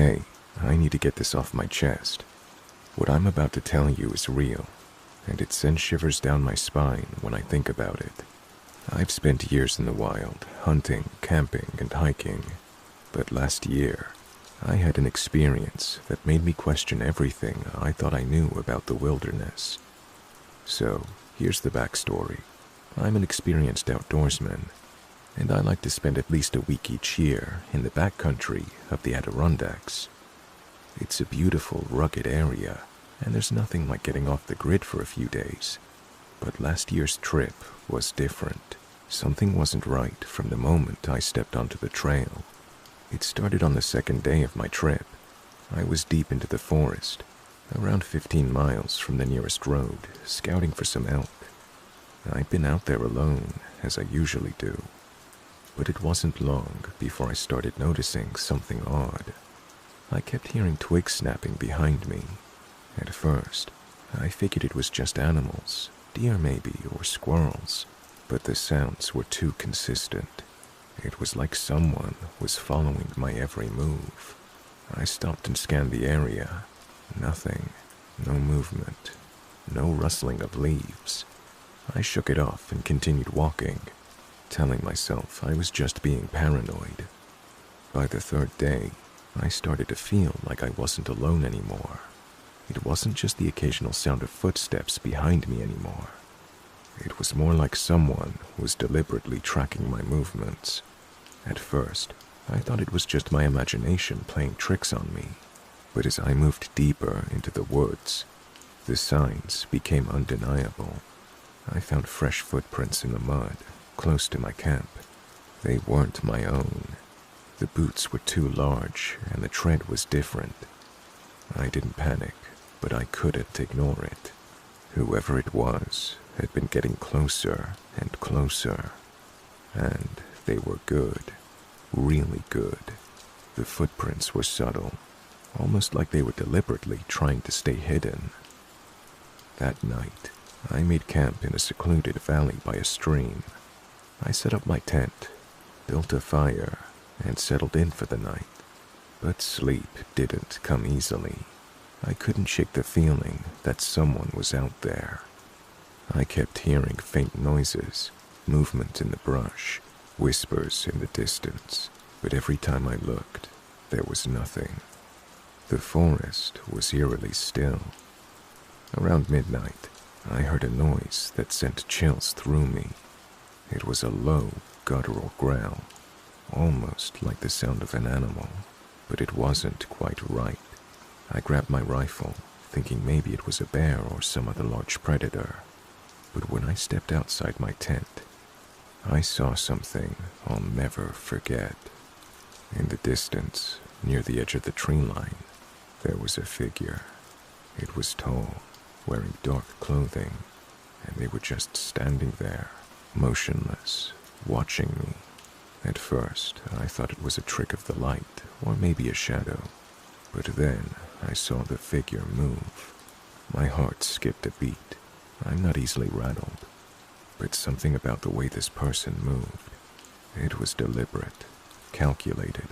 Hey, I need to get this off my chest. What I'm about to tell you is real, and it sends shivers down my spine when I think about it. I've spent years in the wild, hunting, camping, and hiking, but last year, I had an experience that made me question everything I thought I knew about the wilderness. So, here's the backstory. I'm an experienced outdoorsman, and I like to spend at least a week each year in the backcountry of the Adirondacks. It's a beautiful, rugged area, and there's nothing like getting off the grid for a few days. But last year's trip was different. Something wasn't right from the moment I stepped onto the trail. It started on the second day of my trip. I was deep into the forest, around 15 miles from the nearest road, scouting for some elk. I'd been out there alone, as I usually do. But it wasn't long before I started noticing something odd. I kept hearing twigs snapping behind me. At first, I figured it was just animals, deer maybe, or squirrels, but the sounds were too consistent. It was like someone was following my every move. I stopped and scanned the area. Nothing. No movement. No rustling of leaves. I shook it off and continued walking, telling myself I was just being paranoid. By the third day, I started to feel like I wasn't alone anymore. It wasn't just the occasional sound of footsteps behind me anymore. It was more like someone was deliberately tracking my movements. At first, I thought it was just my imagination playing tricks on me. But as I moved deeper into the woods, the signs became undeniable. I found fresh footprints in the mud, close to my camp. They weren't my own. The boots were too large, and the tread was different. I didn't panic, but I couldn't ignore it. Whoever it was had been getting closer and closer. And they were good. Really good. The footprints were subtle, almost like they were deliberately trying to stay hidden. That night, I made camp in a secluded valley by a stream. I set up my tent, built a fire, and settled in for the night. But sleep didn't come easily. I couldn't shake the feeling that someone was out there. I kept hearing faint noises, movement in the brush, whispers in the distance, but every time I looked, there was nothing. The forest was eerily still. Around midnight, I heard a noise that sent chills through me. It was a low, guttural growl, almost like the sound of an animal, but it wasn't quite right. I grabbed my rifle, thinking maybe it was a bear or some other large predator. But when I stepped outside my tent, I saw something I'll never forget. In the distance, near the edge of the tree line, there was a figure. It was tall, wearing dark clothing, and they were just standing there, motionless, watching me. At first, I thought it was a trick of the light, or maybe a shadow. But then, I saw the figure move. My heart skipped a beat. I'm not easily rattled. But something about the way this person moved. It was deliberate, calculated.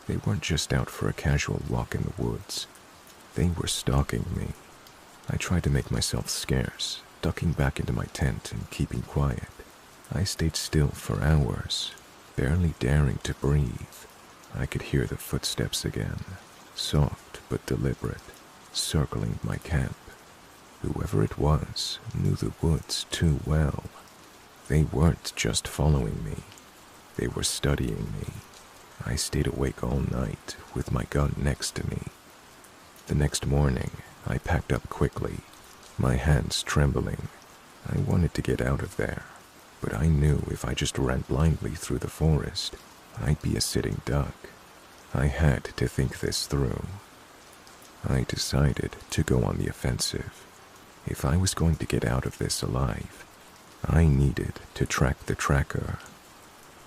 They weren't just out for a casual walk in the woods. They were stalking me. I tried to make myself scarce, ducking back into my tent and keeping quiet. I stayed still for hours, barely daring to breathe. I could hear the footsteps again, soft but deliberate, circling my camp. Whoever it was knew the woods too well. They weren't just following me. They were studying me. I stayed awake all night with my gun next to me. The next morning, I packed up quickly, my hands trembling. I wanted to get out of there, but I knew if I just ran blindly through the forest, I'd be a sitting duck. I had to think this through. I decided to go on the offensive. If I was going to get out of this alive, I needed to track the tracker.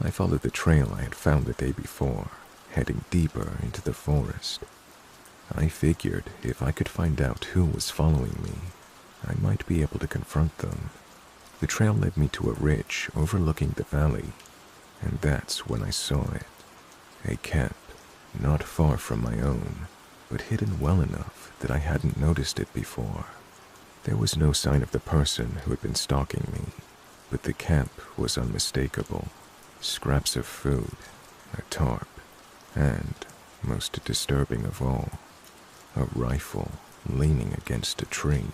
I followed the trail I had found the day before, heading deeper into the forest. I figured if I could find out who was following me, I might be able to confront them. The trail led me to a ridge overlooking the valley, and that's when I saw it. A camp, not far from my own, but hidden well enough that I hadn't noticed it before. There was no sign of the person who had been stalking me, but the camp was unmistakable. Scraps of food, a tarp, and, most disturbing of all, a rifle leaning against a tree.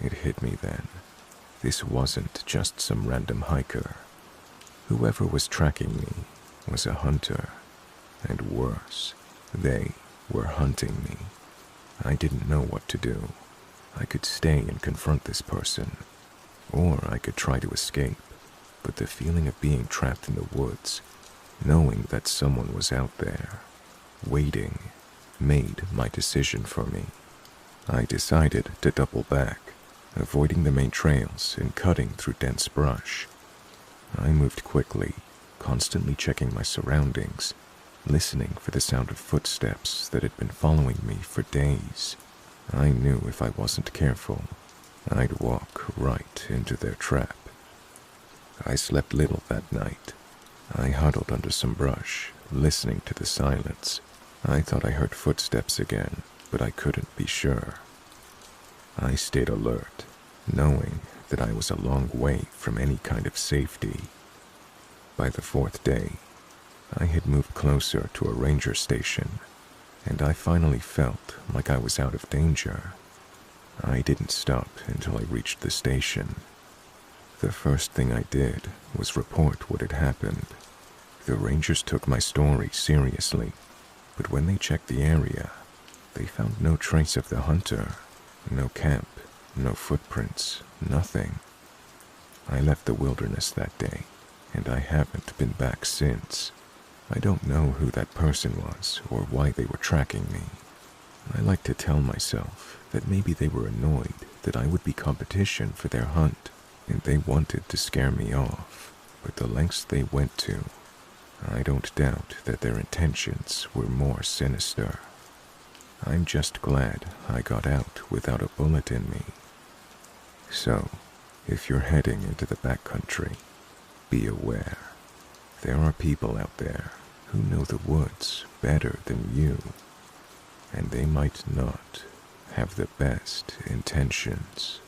It hit me then. This wasn't just some random hiker. Whoever was tracking me was a hunter, and worse, they were hunting me. I didn't know what to do. I could stay and confront this person, or I could try to escape, but the feeling of being trapped in the woods, knowing that someone was out there, waiting, made my decision for me. I decided to double back, avoiding the main trails and cutting through dense brush. I moved quickly, constantly checking my surroundings, listening for the sound of footsteps that had been following me for days. I knew if I wasn't careful, I'd walk right into their trap. I slept little that night. I huddled under some brush, listening to the silence. I thought I heard footsteps again, but I couldn't be sure. I stayed alert, knowing that I was a long way from any kind of safety. By the fourth day, I had moved closer to a ranger station, and I finally felt like I was out of danger. I didn't stop until I reached the station. The first thing I did was report what had happened. The rangers took my story seriously, but when they checked the area, they found no trace of the hunter, no camp, no footprints, nothing. I left the wilderness that day, and I haven't been back since. I don't know who that person was or why they were tracking me. I like to tell myself that maybe they were annoyed that I would be competition for their hunt, and they wanted to scare me off, but the lengths they went to, I don't doubt that their intentions were more sinister. I'm just glad I got out without a bullet in me. So, if you're heading into the backcountry, be aware. There are people out there who know the woods better than you, and they might not have the best intentions.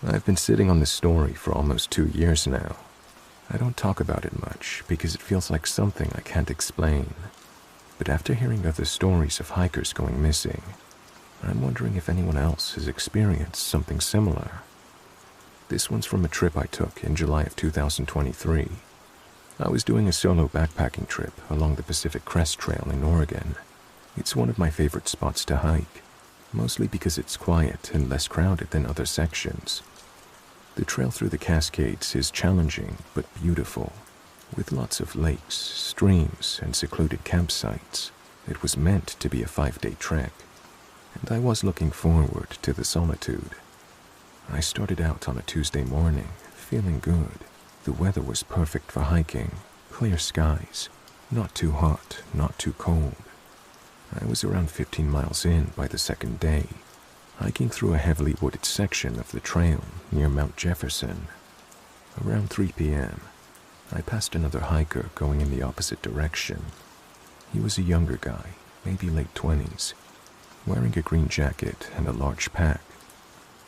I've been sitting on this story for almost 2 years now. I don't talk about it much because it feels like something I can't explain. But after hearing other stories of hikers going missing, I'm wondering if anyone else has experienced something similar. This one's from a trip I took in July of 2023. I was doing a solo backpacking trip along the Pacific Crest Trail in Oregon. It's one of my favorite spots to hike, mostly because it's quiet and less crowded than other sections. The trail through the Cascades is challenging but beautiful, with lots of lakes, streams, and secluded campsites. It was meant to be a 5-day trek, and I was looking forward to the solitude. I started out on a Tuesday morning, feeling good. The weather was perfect for hiking, clear skies, not too hot, not too cold. I was around 15 miles in by the second day, hiking through a heavily wooded section of the trail near Mount Jefferson. Around 3 p.m., I passed another hiker going in the opposite direction. He was a younger guy, maybe late 20s, wearing a green jacket and a large pack.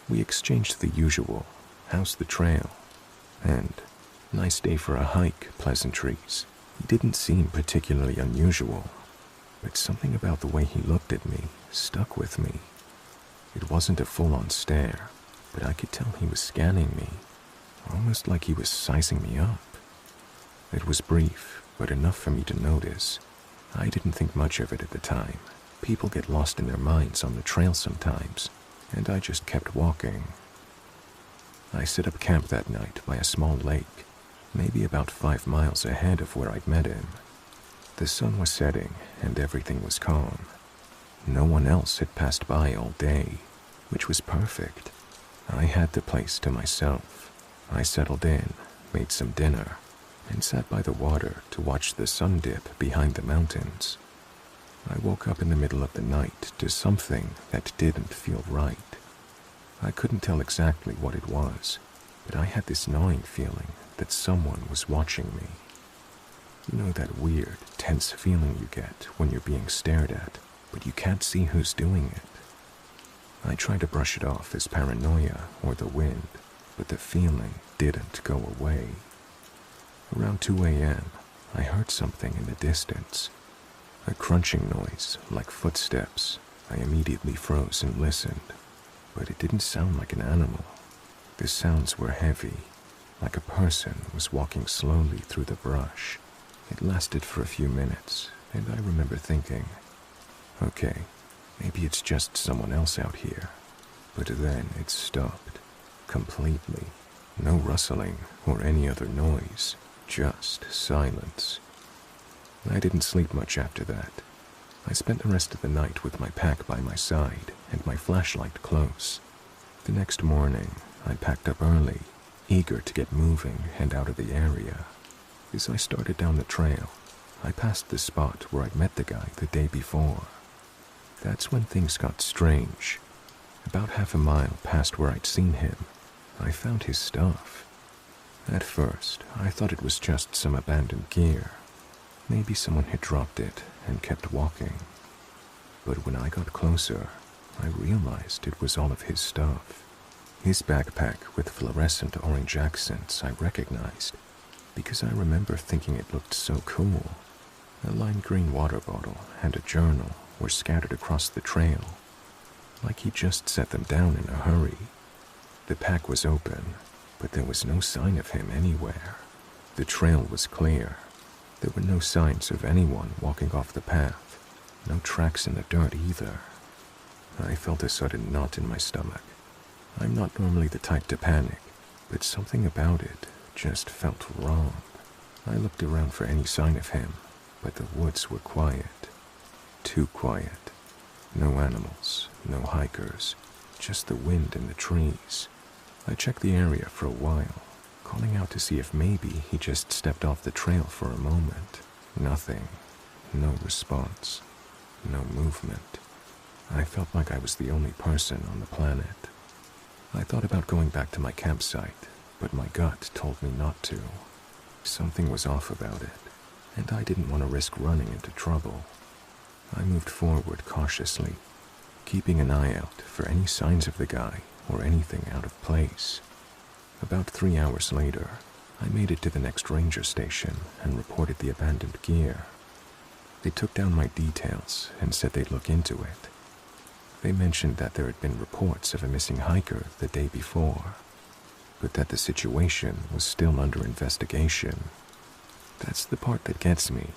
We exchanged the usual, "How's the trail?" and "Nice day for a hike" pleasantries. He didn't seem particularly unusual, but something about the way he looked at me stuck with me. It wasn't a full-on stare, but I could tell he was scanning me, almost like he was sizing me up. It was brief, but enough for me to notice. I didn't think much of it at the time. People get lost in their minds on the trail sometimes, and I just kept walking. I set up camp that night by a small lake, maybe about 5 miles ahead of where I'd met him. The sun was setting, and everything was calm. No one else had passed by all day, which was perfect. I had the place to myself. I settled in, made some dinner, and sat by the water to watch the sun dip behind the mountains. I woke up in the middle of the night to something that didn't feel right. I couldn't tell exactly what it was, but I had this gnawing feeling that someone was watching me. You know that weird, tense feeling you get when you're being stared at, but you can't see who's doing it? I tried to brush it off as paranoia or the wind, but the feeling didn't go away. Around 2 a.m., I heard something in the distance. A crunching noise, like footsteps. I immediately froze and listened, but it didn't sound like an animal. The sounds were heavy, like a person was walking slowly through the brush. It lasted for a few minutes, and I remember thinking, okay, maybe it's just someone else out here. But then it stopped, completely. No rustling or any other noise, just silence. I didn't sleep much after that. I spent the rest of the night with my pack by my side and my flashlight close. The next morning, I packed up early, eager to get moving and out of the area. As I started down the trail, I passed the spot where I'd met the guy the day before. That's when things got strange. About half a mile past where I'd seen him, I found his stuff. At first, I thought it was just some abandoned gear. Maybe someone had dropped it and kept walking. But when I got closer, I realized it was all of his stuff. His backpack with fluorescent orange accents I recognized, because I remember thinking it looked so cool. A lime green water bottle and a journal were scattered across the trail, like he just set them down in a hurry. The pack was open, but there was no sign of him anywhere. The trail was clear. There were no signs of anyone walking off the path, no tracks in the dirt either. I felt a sudden knot in my stomach. I'm not normally the type to panic, but something about it just felt wrong. I looked around for any sign of him, but the woods were quiet. Too quiet. No animals, no hikers, just the wind and the trees. I checked the area for a while, calling out to see if maybe he just stepped off the trail for a moment. Nothing. No response. No movement. I felt like I was the only person on the planet. I thought about going back to my campsite, but my gut told me not to. Something was off about it, and I didn't want to risk running into trouble. I moved forward cautiously, keeping an eye out for any signs of the guy or anything out of place. About 3 hours later, I made it to the next ranger station and reported the abandoned gear. They took down my details and said they'd look into it. They mentioned that there had been reports of a missing hiker the day before, but that the situation was still under investigation. That's the part that gets me.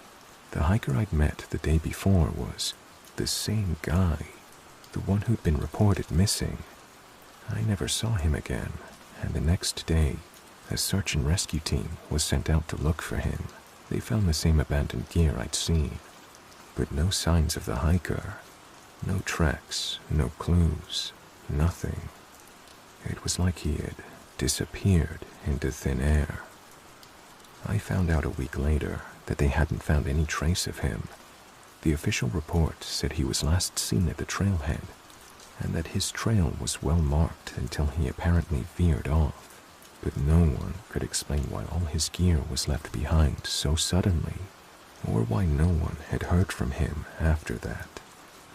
The hiker I'd met the day before was the same guy, the one who'd been reported missing. I never saw him again, and the next day, a search and rescue team was sent out to look for him. They found the same abandoned gear I'd seen, but no signs of the hiker. No tracks, no clues, nothing. It was like he had disappeared into thin air. I found out a week later that they hadn't found any trace of him. The official report said he was last seen at the trailhead, and that his trail was well marked until he apparently veered off. But no one could explain why all his gear was left behind so suddenly, or why no one had heard from him after that.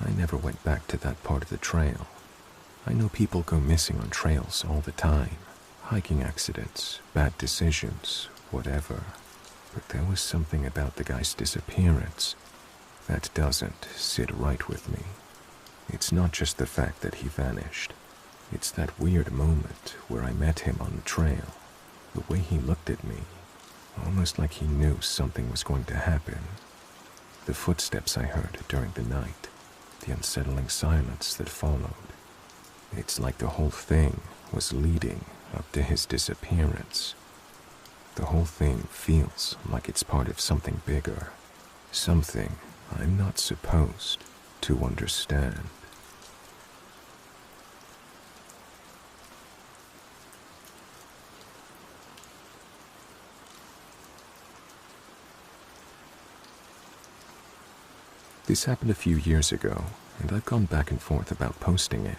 I never went back to that part of the trail. I know people go missing on trails all the time. Hiking accidents, bad decisions, whatever. But there was something about the guy's disappearance that doesn't sit right with me. It's not just the fact that he vanished. It's that weird moment where I met him on the trail. The way he looked at me, almost like he knew something was going to happen. The footsteps I heard during the night, the unsettling silence that followed. It's like the whole thing was leading up to his disappearance. The whole thing feels like it's part of something bigger, something I'm not supposed to understand. This happened a few years ago, and I've gone back and forth about posting it.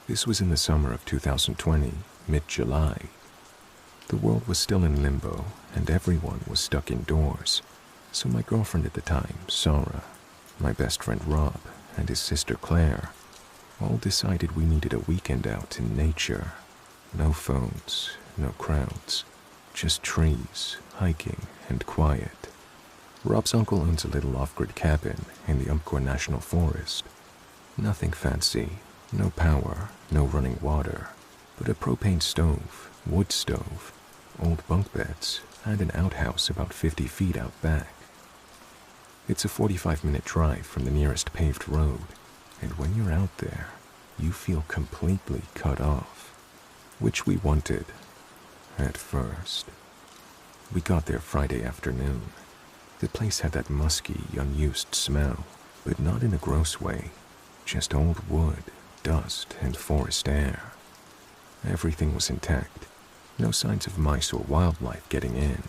This was in the summer of 2020, mid-July. The world was still in limbo, and everyone was stuck indoors. So my girlfriend at the time, Sarah, my best friend Rob, and his sister Claire all decided we needed a weekend out in nature. No phones, no crowds, just trees, hiking, and quiet. Rob's uncle owns a little off-grid cabin in the Umpqua National Forest. Nothing fancy, no power, no running water, but a propane stove, wood stove, old bunk beds, and an outhouse about 50 feet out back. It's a 45-minute drive from the nearest paved road, and when you're out there, you feel completely cut off, which we wanted at first. We got there Friday afternoon. The place had that musky, unused smell, but not in a gross way, just old wood, dust, and forest air. Everything was intact, no signs of mice or wildlife getting in,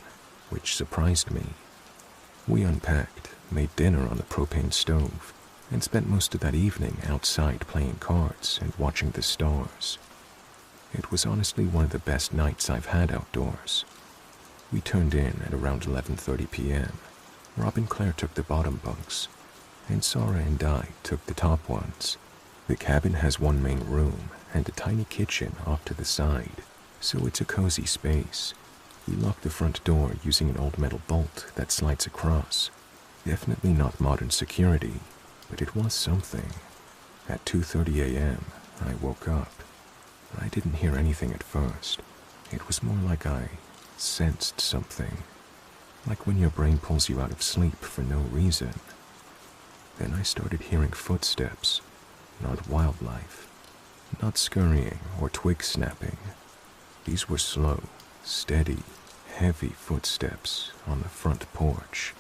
which surprised me. We unpacked, made dinner on the propane stove, and spent most of that evening outside playing cards and watching the stars. It was honestly one of the best nights I've had outdoors. We turned in at around 11:30 p.m. Rob and Claire took the bottom bunks, and Sarah and I took the top ones. The cabin has one main room and a tiny kitchen off to the side, so it's a cozy space. We locked the front door using an old metal bolt that slides across. Definitely not modern security, but it was something. At 2:30 a.m., I woke up. I didn't hear anything at first. It was more like I sensed something, like when your brain pulls you out of sleep for no reason. Then I started hearing footsteps, not wildlife, not scurrying or twig snapping. These were slow, steady, heavy footsteps on the front porch,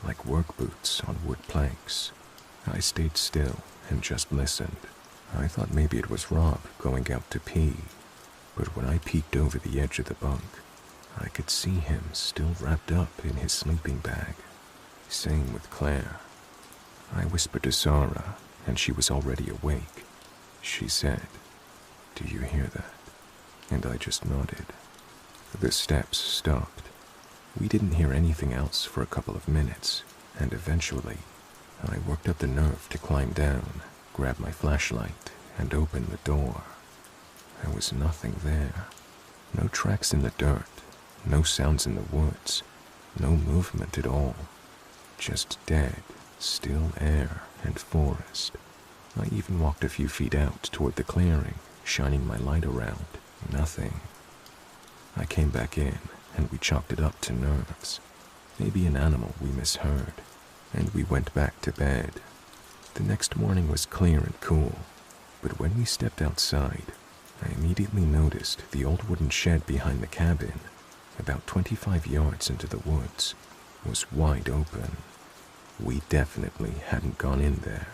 like work boots on wood planks. I stayed still and just listened. I thought maybe it was Rob going out to pee, but when I peeked over the edge of the bunk, I could see him still wrapped up in his sleeping bag. Same with Claire. I whispered to Sarah, and she was already awake. She said, "Do you hear that?" And I just nodded. The steps stopped. We didn't hear anything else for a couple of minutes, and eventually, I worked up the nerve to climb down, grab my flashlight, and open the door. There was nothing there. No tracks in the dirt, no sounds in the woods, no movement at all. Just dead, still air and forest. I even walked a few feet out toward the clearing, shining my light around. Nothing. I came back in, and we chalked it up to nerves. Maybe an animal we misheard, and we went back to bed. The next morning was clear and cool, but when we stepped outside, I immediately noticed the old wooden shed behind the cabin, about 25 yards into the woods, was wide open. We definitely hadn't gone in there.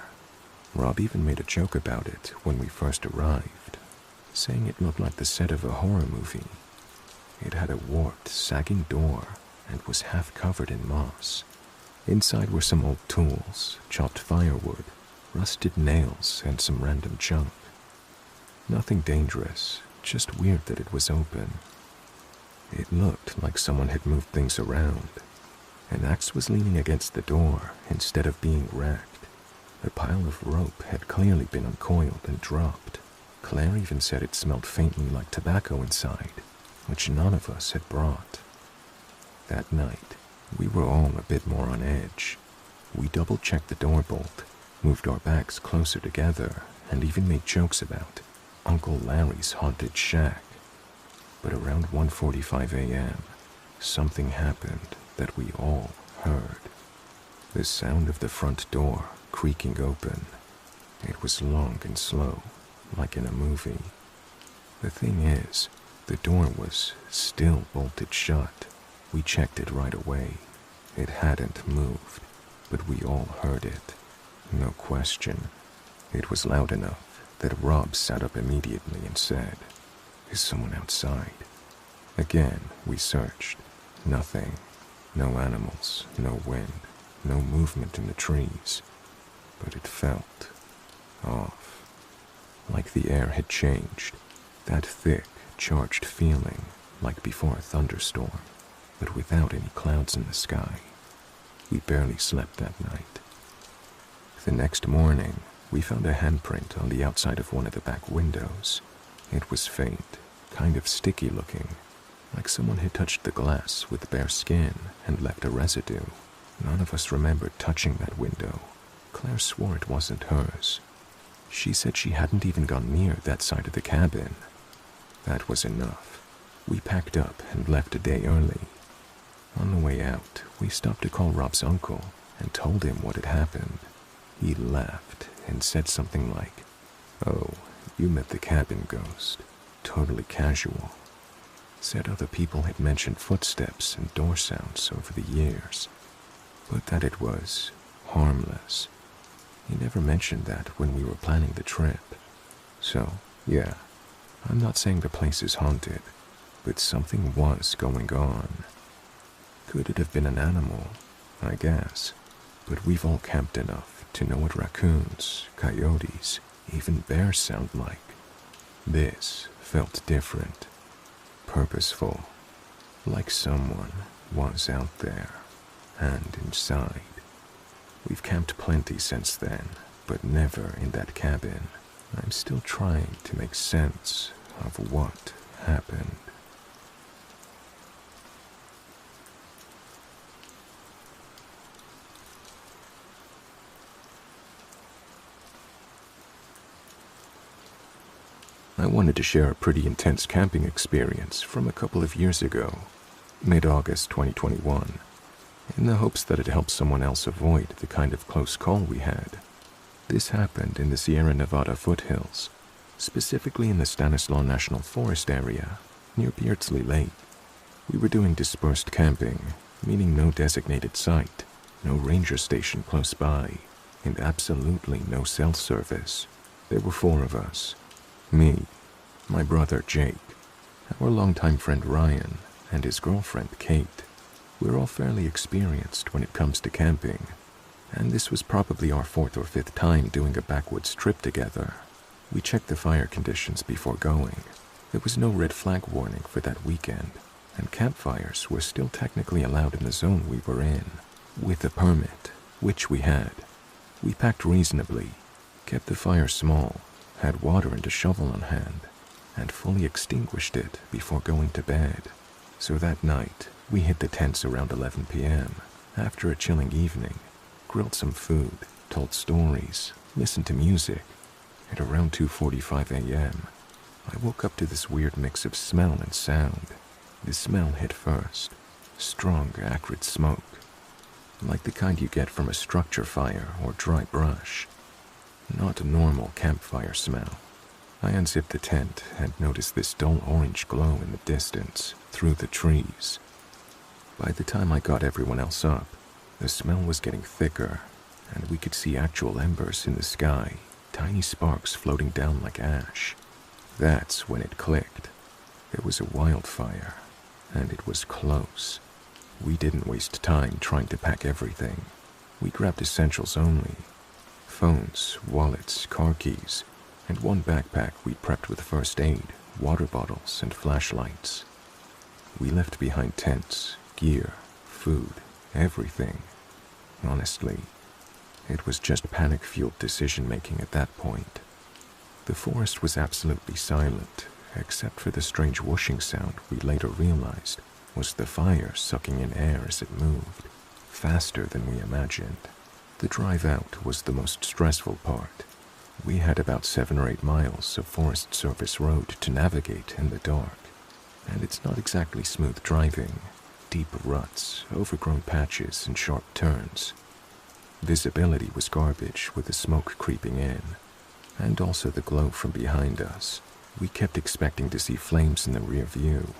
Rob even made a joke about it when we first arrived, saying it looked like the set of a horror movie. It had a warped, sagging door and was half covered in moss. Inside were some old tools, chopped firewood, rusted nails, and some random junk. Nothing dangerous, just weird that it was open. It looked like someone had moved things around. An axe was leaning against the door instead of being racked. A pile of rope had clearly been uncoiled and dropped. Claire even said it smelled faintly like tobacco inside, which none of us had brought. That night, we were all a bit more on edge. We double-checked the door bolt, moved our backs closer together, and even made jokes about Uncle Larry's haunted shack. But around 1:45 a.m., something happened that we all heard. The sound of the front door creaking open. It was long and slow, like in a movie. The thing is, the door was still bolted shut. We checked it right away. It hadn't moved, but we all heard it. No question. It was loud enough that Rob sat up immediately and said, "Is someone outside?" Again, we searched. Nothing. No animals, no wind, no movement in the trees. but it felt off, like the air had changed, that thick, charged feeling like before a thunderstorm, but without any clouds in the sky. We barely slept that night. The next morning, we found a handprint on the outside of one of the back windows. It was faint, kind of sticky looking, like someone had touched the glass with bare skin and left a residue. None of us remembered touching that window. Claire swore it wasn't hers. She said she hadn't even gone near that side of the cabin. That was enough. We packed up and left a day early. On the way out, we stopped to call Rob's uncle and told him what had happened. He laughed and said something like, "Oh, you met the cabin ghost. Totally casual." Said other people had mentioned footsteps and door sounds over the years, but that it was harmless. He never mentioned that when we were planning the trip. So, yeah, I'm not saying the place is haunted, but something was going on. Could it have been an animal? I guess. But we've all camped enough to know what raccoons, coyotes, even bears sound like. This felt different. Purposeful. Like someone was out there and inside. We've camped plenty since then, but never in that cabin. I'm still trying to make sense of what happened. I wanted to share a pretty intense camping experience from a couple of years ago, mid-August 2021, in the hopes that it helped someone else avoid the kind of close call we had. This happened in the Sierra Nevada foothills, specifically in the Stanislaus National Forest area, near Beardsley Lake. We were doing dispersed camping, meaning no designated site, no ranger station close by, and absolutely no cell service. There were 4 of us. Me, my brother Jake, our longtime friend Ryan, and his girlfriend Kate. We're all fairly experienced when it comes to camping, and this was probably our 4th or 5th time doing a backwoods trip together. We checked the fire conditions before going. There was no red flag warning for that weekend, and campfires were still technically allowed in the zone we were in, with a permit, which we had. We packed reasonably, kept the fire small, had water and a shovel on hand, and fully extinguished it before going to bed. So that night, we hit the tents around 11 p.m. after a chilling evening, grilled some food, told stories, listened to music. At around 2:45 a.m., I woke up to this weird mix of smell and sound. The smell hit first, strong, acrid smoke, like the kind you get from a structure fire or dry brush. Not a normal campfire smell. I unzipped the tent and noticed this dull orange glow in the distance, through the trees. By the time I got everyone else up, the smell was getting thicker, and we could see actual embers in the sky, tiny sparks floating down like ash. That's when it clicked. There was a wildfire, and it was close. We didn't waste time trying to pack everything. We grabbed essentials only. Phones, wallets, car keys, and one backpack we prepped with first aid, water bottles, and flashlights. We left behind tents, gear, food, everything. Honestly, it was just panic-fueled decision-making at that point. The forest was absolutely silent, except for the strange whooshing sound we later realized was the fire sucking in air as it moved, faster than we imagined. The drive out was the most stressful part. We had about 7 or 8 miles of Forest Service road to navigate in the dark, and it's not exactly smooth driving. Deep ruts, overgrown patches, and sharp turns. Visibility was garbage with the smoke creeping in, and also the glow from behind us. We kept expecting to see flames in the rear view.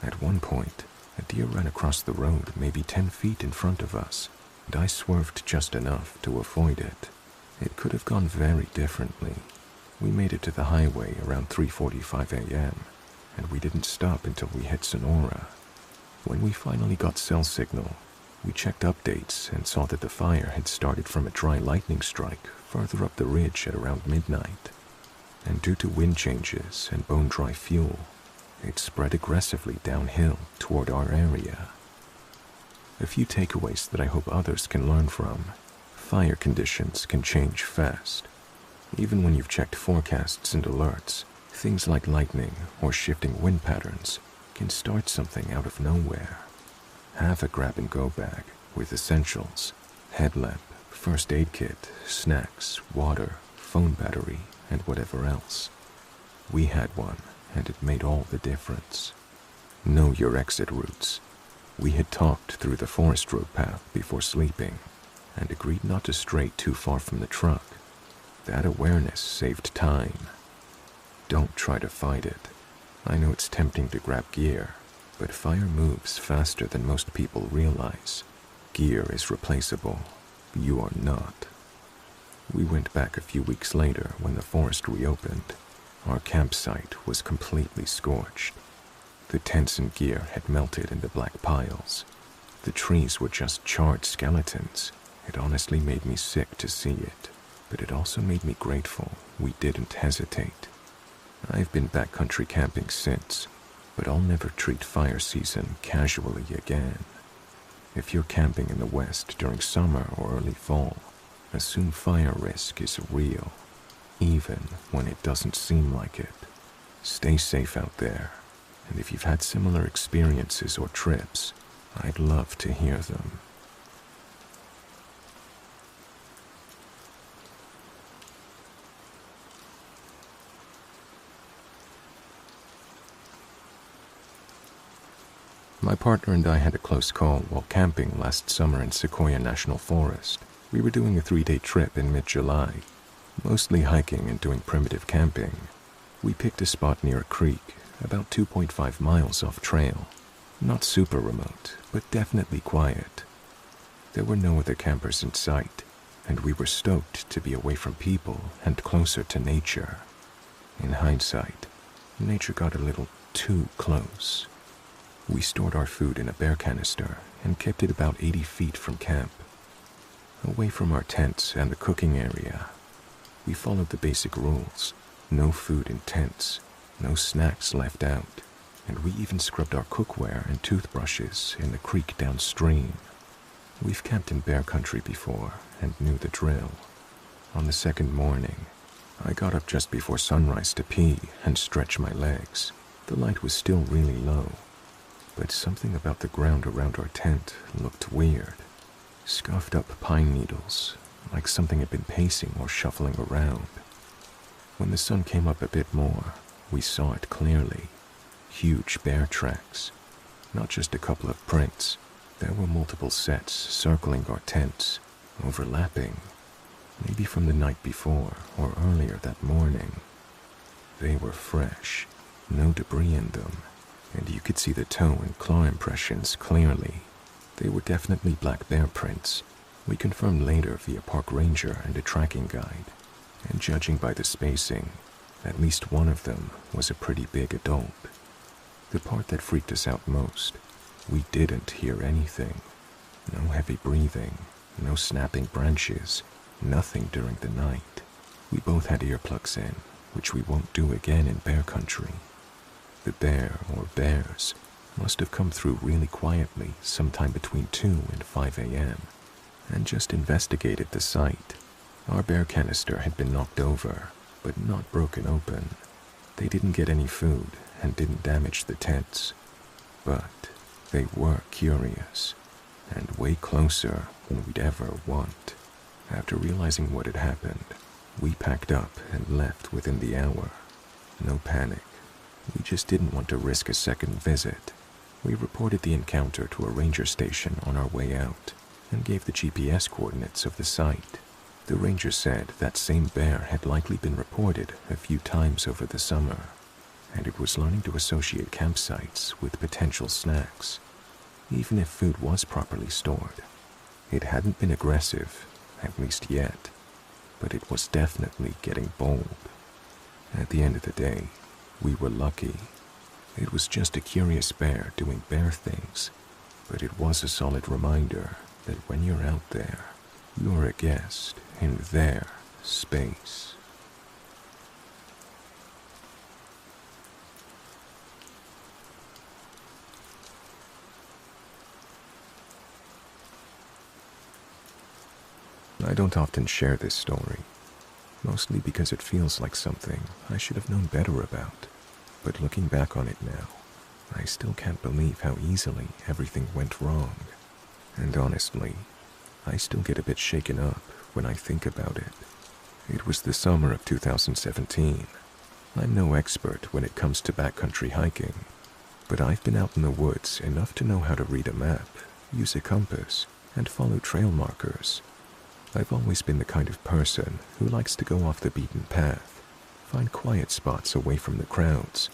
At one point, a deer ran across the road maybe 10 feet in front of us, and I swerved just enough to avoid it. It could have gone very differently. We made it to the highway around 3:45 a.m., and we didn't stop until we hit Sonora. When we finally got cell signal, We checked updates and saw that the fire had started from a dry lightning strike further up the ridge at around midnight. And due to wind changes and bone-dry fuel, it spread aggressively downhill toward our area. A few takeaways that I hope others can learn from. Fire conditions can change fast. Even when you've checked forecasts and alerts, things like lightning or shifting wind patterns can start something out of nowhere. Have a grab-and-go bag with essentials, headlamp, first aid kit, snacks, water, phone battery, and whatever else. We had one, and it made all the difference. Know your exit routes. We had talked through the forest road path before sleeping, and agreed not to stray too far from the truck. That awareness saved time. Don't try to fight it. I know it's tempting to grab gear, but fire moves faster than most people realize. Gear is replaceable. You are not. We went back a few weeks later when the forest reopened. Our campsite was completely scorched. The tents and gear had melted into black piles. The trees were just charred skeletons. It honestly made me sick to see it, but it also made me grateful we didn't hesitate. I've been backcountry camping since, but I'll never treat fire season casually again. If you're camping in the West during summer or early fall, assume fire risk is real, even when it doesn't seem like it. Stay safe out there, and if you've had similar experiences or trips, I'd love to hear them. My partner and I had a close call while camping last summer in Sequoia National Forest. We were doing a 3-day trip in mid-July, mostly hiking and doing primitive camping. We picked a spot near a creek, about 2.5 miles off trail. Not super remote, but definitely quiet. There were no other campers in sight, and we were stoked to be away from people and closer to nature. In hindsight, nature got a little too close. We stored our food in a bear canister and kept it about 80 feet from camp, away from our tents and the cooking area. We followed the basic rules: no food in tents, no snacks left out, and we even scrubbed our cookware and toothbrushes in the creek downstream. We've camped in bear country before and knew the drill. On the second morning, I got up just before sunrise to pee and stretch my legs. The light was still really low, but something about the ground around our tent looked weird. Scuffed up pine needles, like something had been pacing or shuffling around. When the sun came up a bit more, we saw it clearly. Huge bear tracks. Not just a couple of prints. There were multiple sets circling our tents, overlapping, maybe from the night before or earlier that morning. They were fresh, no debris in them, and you could see the toe and claw impressions clearly. They were definitely black bear prints. We confirmed later via park ranger and a tracking guide, and judging by the spacing, at least one of them was a pretty big adult. The part that freaked us out most, we didn't hear anything. No heavy breathing, no snapping branches, nothing during the night. We both had earplugs in, which we won't do again in bear country. The bear, or bears, must have come through really quietly sometime between 2 and 5 a.m. and just investigated the site. Our bear canister had been knocked over, but not broken open. They didn't get any food and didn't damage the tents, but they were curious and way closer than we'd ever want. After realizing what had happened, we packed up and left within the hour. No panic. We just didn't want to risk a second visit. We reported the encounter to a ranger station on our way out and gave the GPS coordinates of the site. The ranger said that same bear had likely been reported a few times over the summer, and it was learning to associate campsites with potential snacks, even if food was properly stored. It hadn't been aggressive, at least yet, but it was definitely getting bold. At the end of the day, we were lucky. It was just a curious bear doing bear things, but it was a solid reminder that when you're out there, you're a guest in their space. I don't often share this story, mostly because it feels like something I should have known better about. But looking back on it now, I still can't believe how easily everything went wrong. And honestly, I still get a bit shaken up when I think about it. It was the summer of 2017. I'm no expert when it comes to backcountry hiking, but I've been out in the woods enough to know how to read a map, use a compass, and follow trail markers. I've always been the kind of person who likes to go off the beaten path, find quiet spots away from the crowds,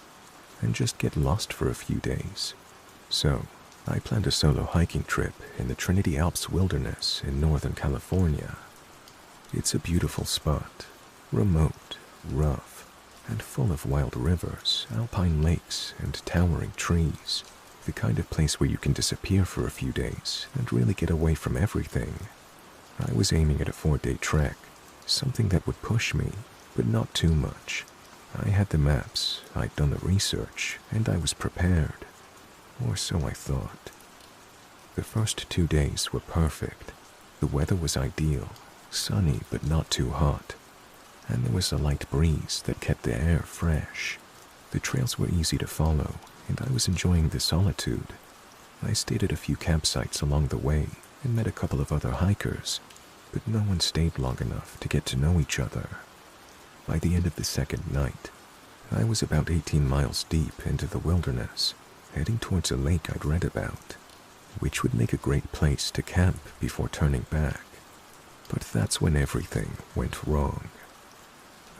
and just get lost for a few days. So, I planned a solo hiking trip in the Trinity Alps wilderness in Northern California. It's a beautiful spot, remote, rough, and full of wild rivers, alpine lakes, and towering trees. The kind of place where you can disappear for a few days and really get away from everything. I was aiming at a 4-day trek, something that would push me, but not too much. I had the maps, I'd done the research, and I was prepared. Or so I thought. The first 2 days were perfect. The weather was ideal, sunny but not too hot, and there was a light breeze that kept the air fresh. The trails were easy to follow, and I was enjoying the solitude. I stayed at a few campsites along the way and met a couple of other hikers, but no one stayed long enough to get to know each other. By the end of the second night, I was about 18 miles deep into the wilderness, heading towards a lake I'd read about, which would make a great place to camp before turning back. But that's when everything went wrong.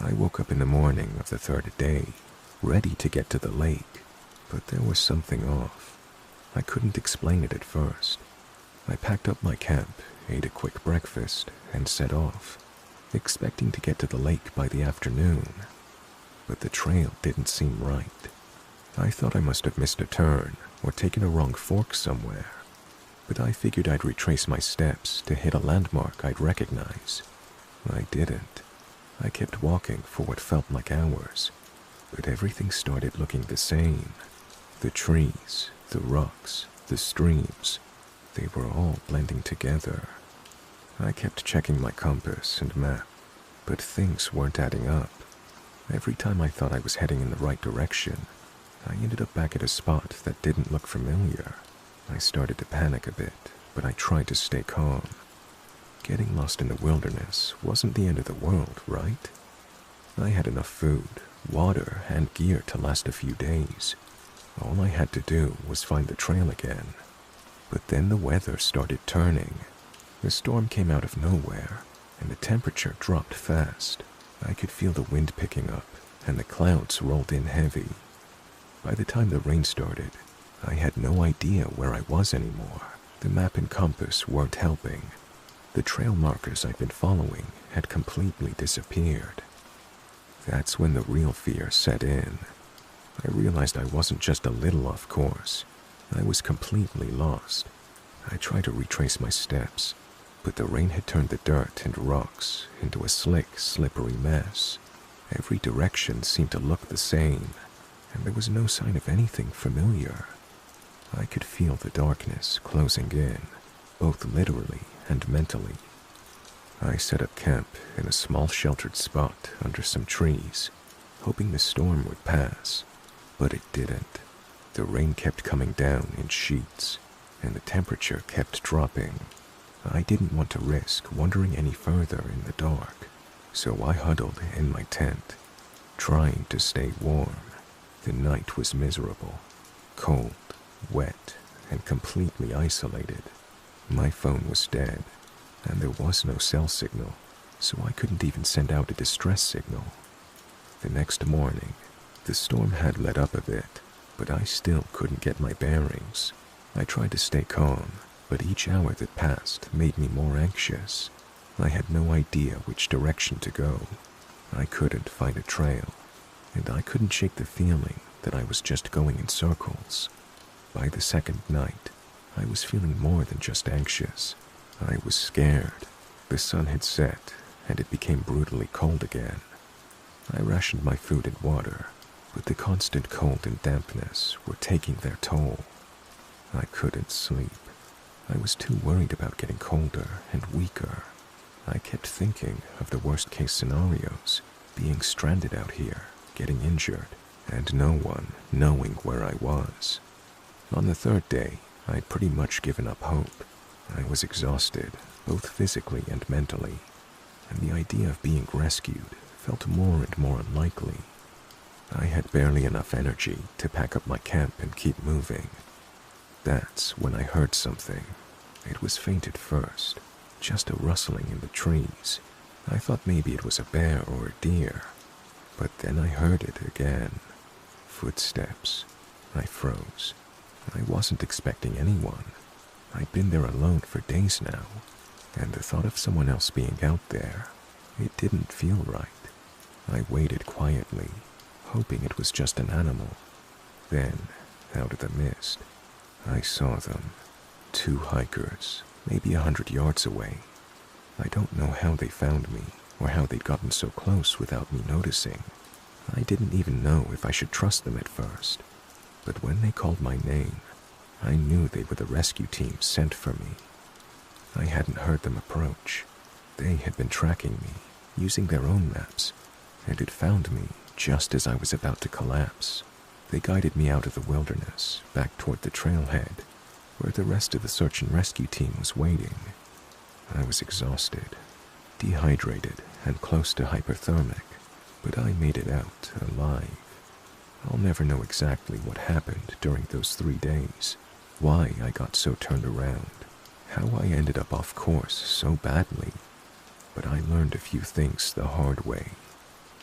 I woke up in the morning of the third day, ready to get to the lake, but there was something off. I couldn't explain it at first. I packed up my camp, ate a quick breakfast, and set off, expecting to get to the lake by the afternoon. But the trail didn't seem right. I thought I must have missed a turn or taken a wrong fork somewhere, but I figured I'd retrace my steps to hit a landmark I'd recognize. I didn't. I kept walking for what felt like hours, but everything started looking the same. The trees, the rocks, the streams, they were all blending together. I kept checking my compass and map, but things weren't adding up. Every time I thought I was heading in the right direction, I ended up back at a spot that didn't look familiar. I started to panic a bit, but I tried to stay calm. Getting lost in the wilderness wasn't the end of the world, right? I had enough food, water, and gear to last a few days. All I had to do was find the trail again. But then the weather started turning. The storm came out of nowhere, and the temperature dropped fast. I could feel the wind picking up, and the clouds rolled in heavy. By the time the rain started, I had no idea where I was anymore. The map and compass weren't helping. The trail markers I'd been following had completely disappeared. That's when the real fear set in. I realized I wasn't just a little off course. I was completely lost. I tried to retrace my steps, but the rain had turned the dirt and rocks into a slick, slippery mess. Every direction seemed to look the same, and there was no sign of anything familiar. I could feel the darkness closing in, both literally and mentally. I set up camp in a small sheltered spot under some trees, hoping the storm would pass, but it didn't. The rain kept coming down in sheets, and the temperature kept dropping. I didn't want to risk wandering any further in the dark, so I huddled in my tent, trying to stay warm. The night was miserable, cold, wet, and completely isolated. My phone was dead, and there was no cell signal, so I couldn't even send out a distress signal. The next morning, the storm had let up a bit, but I still couldn't get my bearings. I tried to stay calm, but each hour that passed made me more anxious. I had no idea which direction to go. I couldn't find a trail, and I couldn't shake the feeling that I was just going in circles. By the second night, I was feeling more than just anxious. I was scared. The sun had set, and it became brutally cold again. I rationed my food and water, but the constant cold and dampness were taking their toll. I couldn't sleep. I was too worried about getting colder and weaker. I kept thinking of the worst-case scenarios, being stranded out here, getting injured, and no one knowing where I was. On the third day, I'd pretty much given up hope. I was exhausted, both physically and mentally, and the idea of being rescued felt more and more unlikely. I had barely enough energy to pack up my camp and keep moving. That's when I heard something. It was faint at first, just a rustling in the trees. I thought maybe it was a bear or a deer, but then I heard it again. Footsteps. I froze. I wasn't expecting anyone. I'd been there alone for days now, and the thought of someone else being out there, it didn't feel right. I waited quietly, hoping it was just an animal. Then, out of the mist, I saw them. 2 hikers, maybe 100 yards away. I don't know how they found me, or how they'd gotten so close without me noticing. I didn't even know if I should trust them at first. But when they called my name, I knew they were the rescue team sent for me. I hadn't heard them approach. They had been tracking me, using their own maps, and had found me just as I was about to collapse. They guided me out of the wilderness, back toward the trailhead, where the rest of the search and rescue team was waiting. I was exhausted, dehydrated, and close to hypothermic, but I made it out alive. I'll never know exactly what happened during those 3 days, why I got so turned around, how I ended up off course so badly, but I learned a few things the hard way.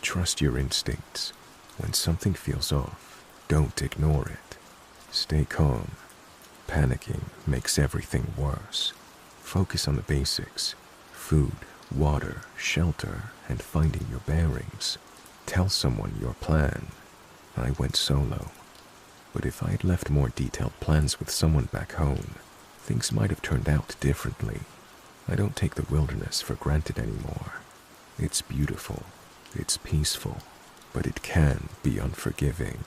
Trust your instincts. When something feels off, don't ignore it. Stay calm. Panicking makes everything worse. Focus on the basics: food, water, shelter, and finding your bearings. Tell someone your plan. I went solo, but if I had left more detailed plans with someone back home, things might have turned out differently. I don't take the wilderness for granted anymore. It's beautiful, it's peaceful, but it can be unforgiving.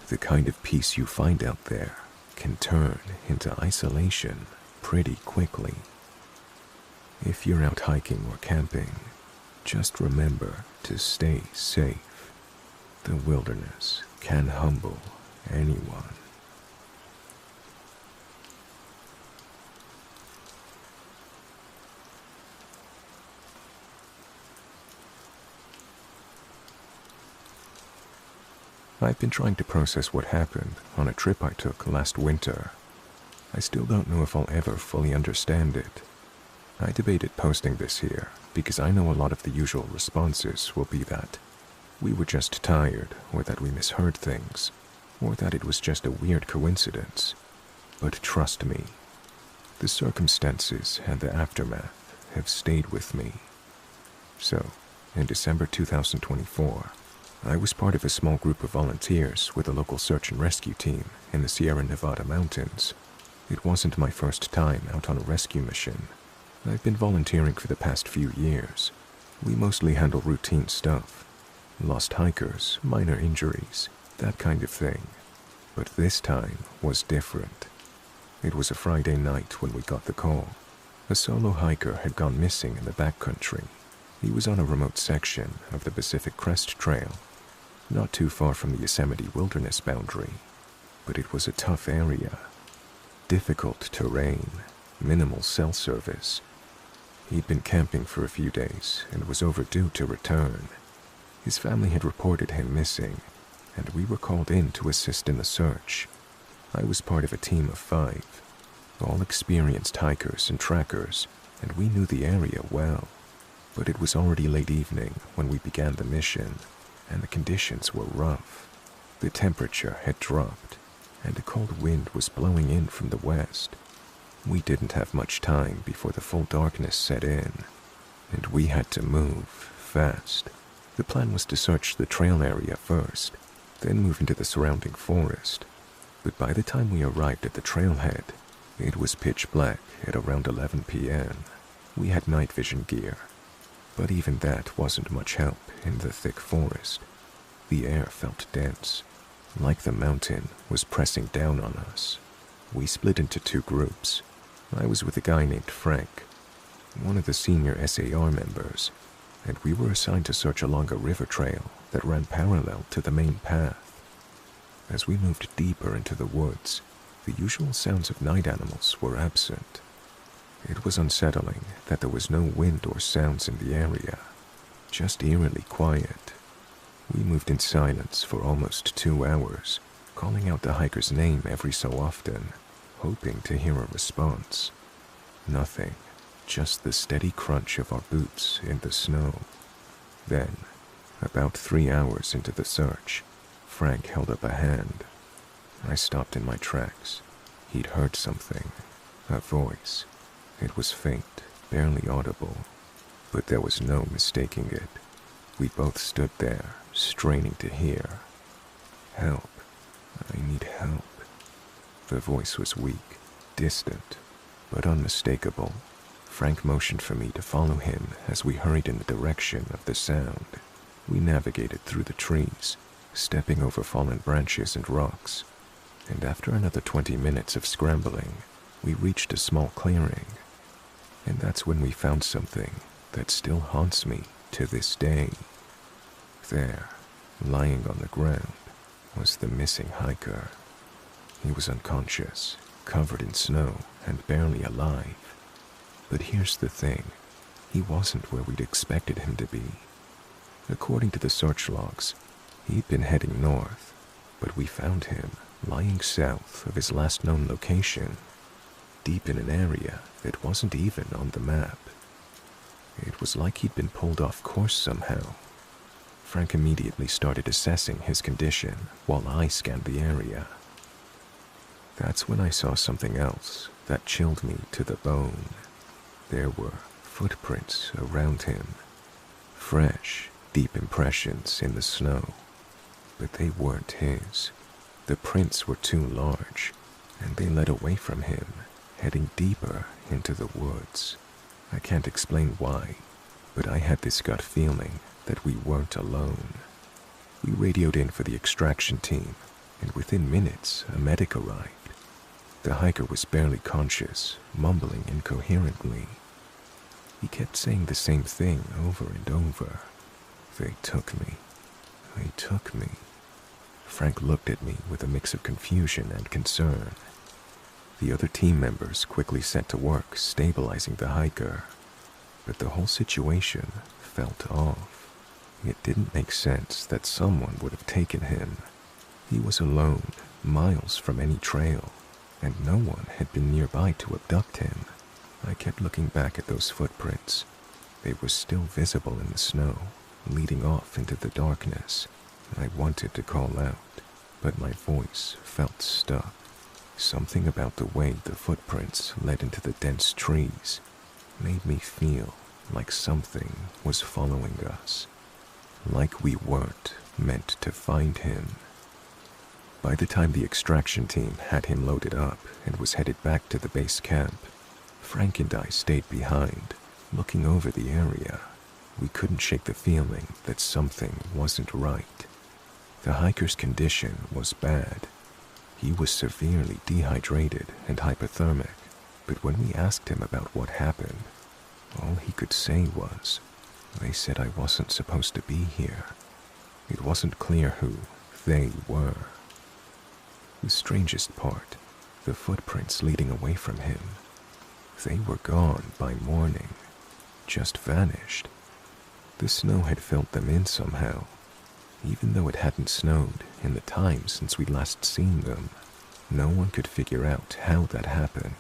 The kind of peace you find out there can turn into isolation pretty quickly. If you're out hiking or camping, just remember to stay safe. The wilderness can humble anyone. I've been trying to process what happened on a trip I took last winter. I still don't know if I'll ever fully understand it. I debated posting this here because I know a lot of the usual responses will be that we were just tired, or that we misheard things, or that it was just a weird coincidence. But trust me, the circumstances and the aftermath have stayed with me. So, in December 2024, I was part of a small group of volunteers with a local search and rescue team in the Sierra Nevada mountains. It wasn't my first time out on a rescue mission. I've been volunteering for the past few years. We mostly handle routine stuff. Lost hikers, minor injuries, that kind of thing. But this time was different. It was a Friday night when we got the call. A solo hiker had gone missing in the backcountry. He was on a remote section of the Pacific Crest Trail, not too far from the Yosemite Wilderness boundary, but it was a tough area. Difficult terrain, minimal cell service. He'd been camping for a few days and was overdue to return. His family had reported him missing, and we were called in to assist in the search. I was part of a team of 5, all experienced hikers and trackers, and we knew the area well. But it was already late evening when we began the mission, and the conditions were rough. The temperature had dropped, and a cold wind was blowing in from the west. We didn't have much time before the full darkness set in, and we had to move fast. The plan was to search the trail area first, then move into the surrounding forest. But by the time we arrived at the trailhead, It was pitch black at around 11 p.m. We had night vision gear, but even that wasn't much help in the thick forest. The air felt dense, like the mountain was pressing down on us. We split into two groups. I was with a guy named Frank, one of the senior SAR members, and we were assigned to search along a river trail that ran parallel to the main path. As we moved deeper into the woods, the usual sounds of night animals were absent. It was unsettling that there was no wind or sounds in the area, just eerily quiet. We moved in silence for almost 2 hours, calling out the hiker's name every so often, hoping to hear a response. Nothing, just the steady crunch of our boots in the snow. Then, about 3 hours into the search, Frank held up a hand. I stopped in my tracks. He'd heard something, a voice. It was faint, barely audible, but there was no mistaking it. We both stood there, straining to hear. "Help. I need help." The voice was weak, distant, but unmistakable. Frank motioned for me to follow him as we hurried in the direction of the sound. We navigated through the trees, stepping over fallen branches and rocks, and after another 20 minutes of scrambling, we reached a small clearing. And that's when we found something that still haunts me to this day. There, lying on the ground, was the missing hiker. He was unconscious, covered in snow, and barely alive. But here's the thing, he wasn't where we'd expected him to be. According to the search logs, he'd been heading north, but we found him lying south of his last known location, deep in an area that wasn't even on the map. It was like he'd been pulled off course somehow. Frank immediately started assessing his condition while I scanned the area. That's when I saw something else that chilled me to the bone. There were footprints around him, fresh, deep impressions in the snow, but they weren't his. The prints were too large, and they led away from him, heading deeper into the woods. I can't explain why, but I had this gut feeling that we weren't alone. We radioed in for the extraction team, and within minutes, a medic arrived. The hiker was barely conscious, mumbling incoherently. He kept saying the same thing over and over. "They took me. They took me." Frank looked at me with a mix of confusion and concern. The other team members quickly set to work stabilizing the hiker, but the whole situation felt off. It didn't make sense that someone would have taken him. He was alone, miles from any trail, and no one had been nearby to abduct him. I kept looking back at those footprints. They were still visible in the snow, leading off into the darkness. I wanted to call out, but my voice felt stuck. Something about the way the footprints led into the dense trees made me feel like something was following us, like we weren't meant to find him. By the time the extraction team had him loaded up and was headed back to the base camp, Frank and I stayed behind, looking over the area. We couldn't shake the feeling that something wasn't right. The hiker's condition was bad. He was severely dehydrated and hypothermic, but when we asked him about what happened, all he could say was, "They said I wasn't supposed to be here." It wasn't clear who they were. The strangest part, the footprints leading away from him. They were gone by morning, just vanished. The snow had filled them in somehow, even though it hadn't snowed in the time since we'd last seen them. No one could figure out how that happened,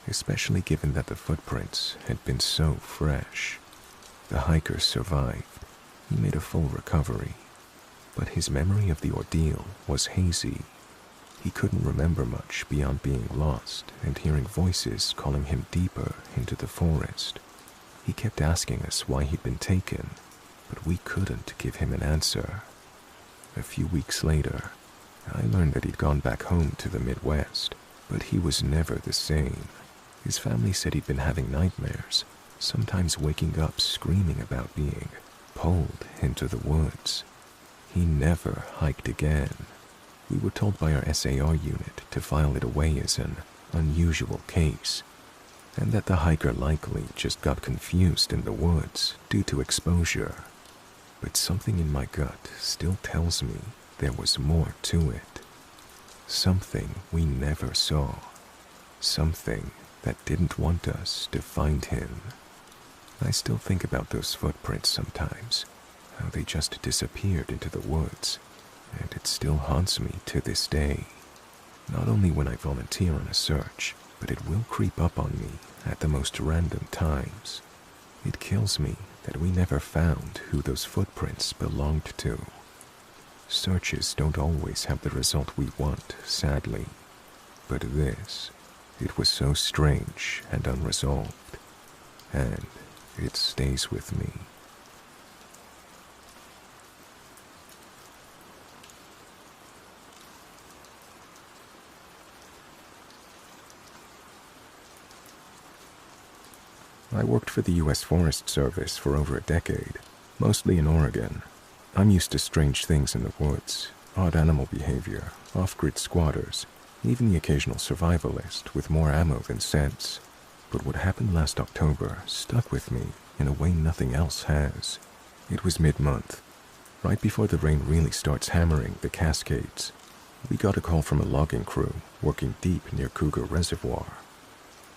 especially given that the footprints had been so fresh. The hiker survived. He made a full recovery, but his memory of the ordeal was hazy. He couldn't remember much beyond being lost and hearing voices calling him deeper into the forest. He kept asking us why he'd been taken, but we couldn't give him an answer. A few weeks later, I learned that he'd gone back home to the Midwest, But he was never the same. His family said he'd been having nightmares, sometimes waking up screaming about being pulled into the woods. He never hiked again. We were told by our SAR unit to file it away as an unusual case, and that the hiker likely just got confused in the woods due to exposure. But something in my gut still tells me there was more to it. Something we never saw. Something that didn't want us to find him. I still think about those footprints sometimes, how they just disappeared into the woods, and it still haunts me to this day. Not only when I volunteer on a search, but it will creep up on me at the most random times. It kills me that we never found who those footprints belonged to. Searches don't always have the result we want, sadly. But this, it was so strange and unresolved, and it stays with me. I worked for the U.S. Forest Service for over a decade, mostly in Oregon. I'm used to strange things in the woods, odd animal behavior, off-grid squatters, even the occasional survivalist with more ammo than sense. But what happened last October stuck with me in a way nothing else has. It was mid-month, right before the rain really starts hammering the Cascades. We got a call from a logging crew working deep near Cougar Reservoir.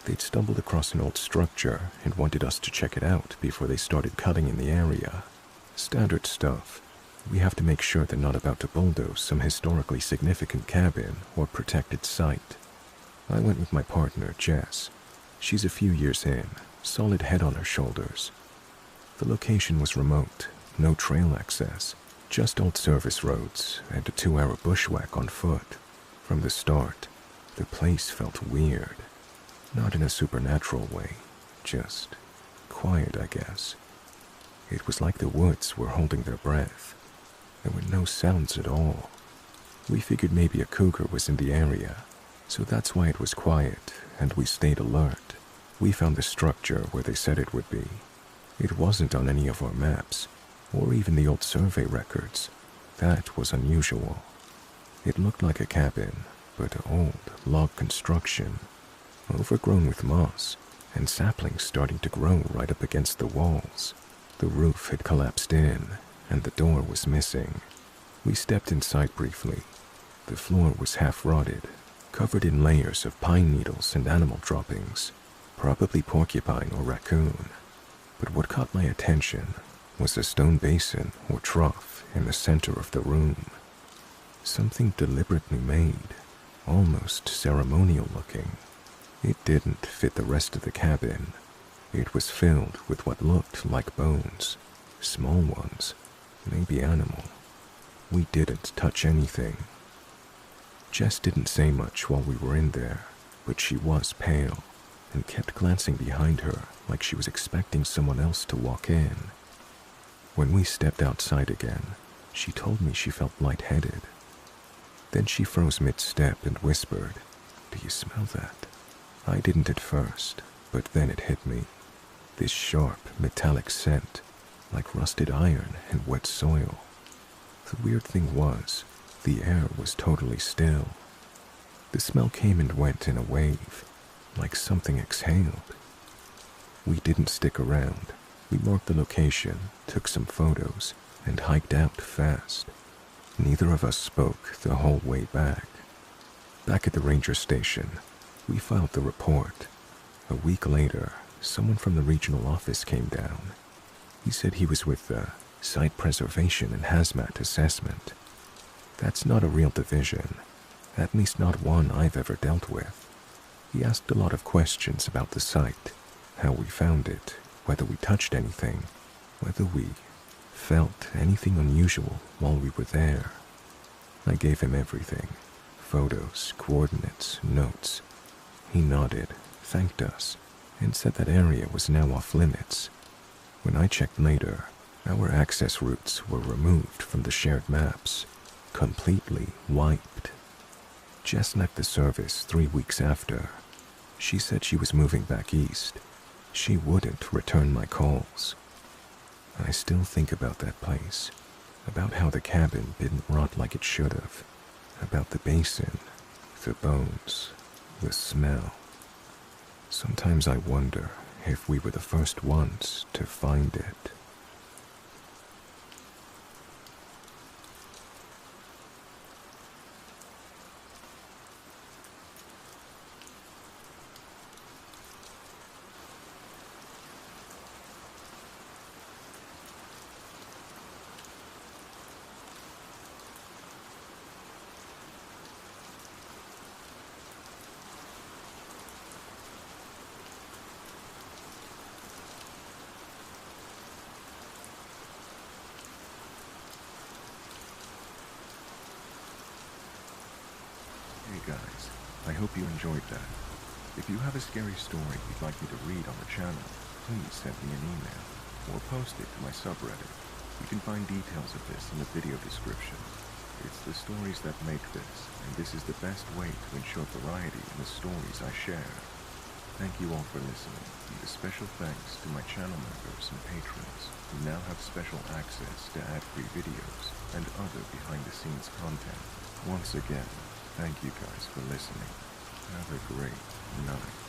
They'd stumbled across an old structure and wanted us to check it out before they started cutting in the area. Standard stuff. We have to make sure they're not about to bulldoze some historically significant cabin or protected site. I went with my partner, Jess. She's a few years in, solid head on her shoulders. The location was remote, no trail access, just old service roads and a 2-hour bushwhack on foot. From the start, the place felt weird. Not in a supernatural way, just quiet, I guess. It was like the woods were holding their breath. There were no sounds at all. We figured maybe a cougar was in the area, so that's why it was quiet, and we stayed alert. We found the structure where they said it would be. It wasn't on any of our maps, or even the old survey records. That was unusual. It looked like a cabin, but old log construction, overgrown with moss, and saplings starting to grow right up against the walls. The roof had collapsed in, and the door was missing. We stepped inside briefly. The floor was half rotted, covered in layers of pine needles and animal droppings, probably porcupine or raccoon. But what caught my attention was a stone basin or trough in the center of the room. Something deliberately made, almost ceremonial looking. It didn't fit the rest of the cabin. It was filled with what looked like bones, small ones, maybe animal. We didn't touch anything. Jess didn't say much while we were in there, but she was pale and kept glancing behind her like she was expecting someone else to walk in. When we stepped outside again, she told me she felt lightheaded. Then she froze mid-step and whispered, "Do you smell that?" I didn't at first, but then it hit me. This sharp, metallic scent, like rusted iron and wet soil. The weird thing was, the air was totally still. The smell came and went in a wave, like something exhaled. We didn't stick around. We marked the location, took some photos, and hiked out fast. Neither of us spoke the whole way back. Back at the ranger station, we filed the report. A week later, someone from the regional office came down. He said he was with the Site Preservation and Hazmat Assessment. That's not a real division, at least not one I've ever dealt with. He asked a lot of questions about the site, how we found it, whether we touched anything, whether we felt anything unusual while we were there. I gave him everything, photos, coordinates, notes. He nodded, thanked us, and said that area was now off limits. When I checked later, our access routes were removed from the shared maps, completely wiped. Jess left the service 3 weeks after. She said she was moving back east. She wouldn't return my calls. I still think about that place, about how the cabin didn't rot like it should have, about the basin, the bones, the smell. Sometimes I wonder if we were the first ones to find it. Hey guys, I hope you enjoyed that. If you have a scary story you'd like me to read on the channel, please send me an email or post it to my subreddit. You can find details of this in the video description. It's the stories that make this, and this is the best way to ensure variety in the stories I share. Thank you all for listening, and a special thanks to my channel members and patrons who now have special access to ad-free videos and other behind-the-scenes content. Once again, thank you guys for listening. Have a great night.